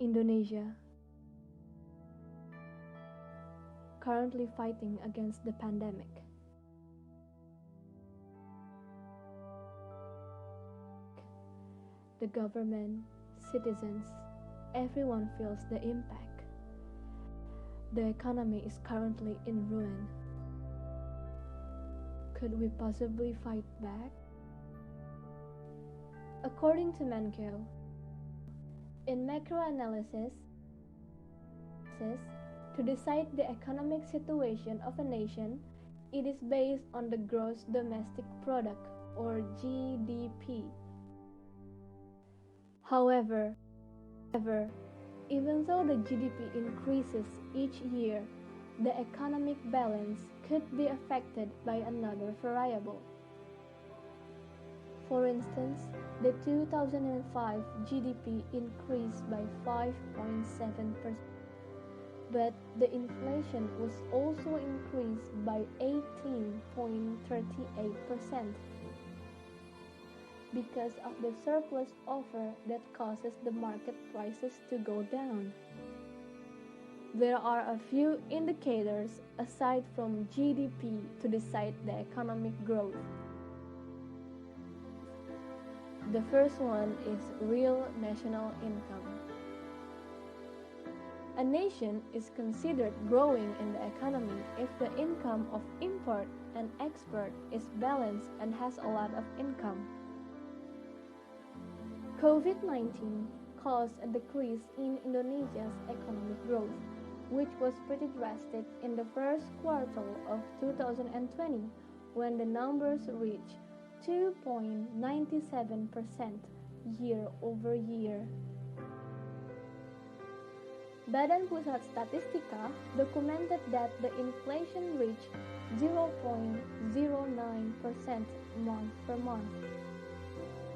Indonesia, currently fighting against the pandemic. The government, citizens, everyone feels the impact. The economy is currently in ruin. Could we possibly fight back? According to Makro, in macro analysis, to decide the economic situation of a nation, it is based on the gross domestic product or GDP. However, even though the GDP increases each year, the economic balance could be affected by another variable. For instance, the 2005 GDP increased by 5.7%, but the inflation was also increased by 18.38%. Because of the surplus offer that causes the market prices to go down. There are a few indicators aside from GDP to decide the economic growth. The first one is real national income. A nation is considered growing in the economy if the income of import and export is balanced and has a lot of income. COVID-19 caused a decrease in Indonesia's economic growth, which was pretty drastic in the first quarter of 2020 when the numbers reached 2.97% year-over-year. Badan Pusat Statistika documented that the inflation reached 0.09% month per month.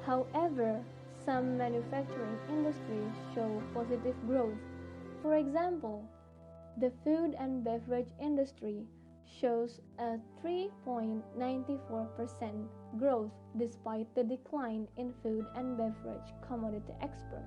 However, some manufacturing industries show positive growth. For example, the food and beverage industry shows a 3.94% growth despite the decline in food and beverage commodity export.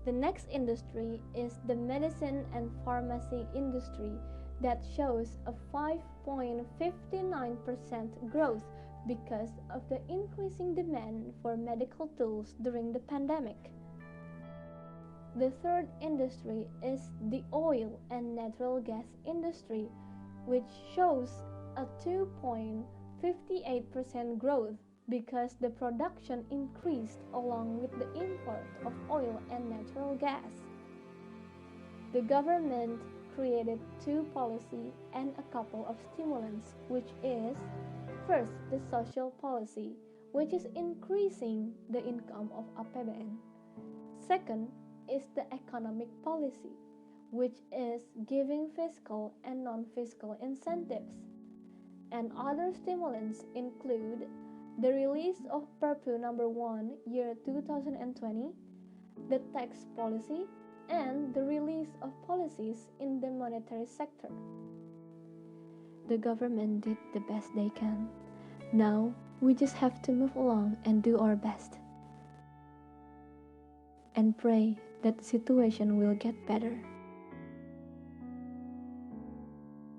The next industry is the medicine and pharmacy industry that shows a 5.59% growth because of the increasing demand for medical tools during the pandemic. The third industry is the oil and natural gas industry, which shows a 2.58% growth because the production increased along with the import of oil and natural gas. The government created two policies and a couple of stimulants, which is first, the social policy, which is increasing the income of APBN. Second is the economic policy, which is giving fiscal and non-fiscal incentives. And other stimulants include the release of Perpu number 1 year 2020, the tax policy, and the release of policies in the monetary sector. The government did the best they can. Now, we just have to move along and do our best. And pray that the situation will get better.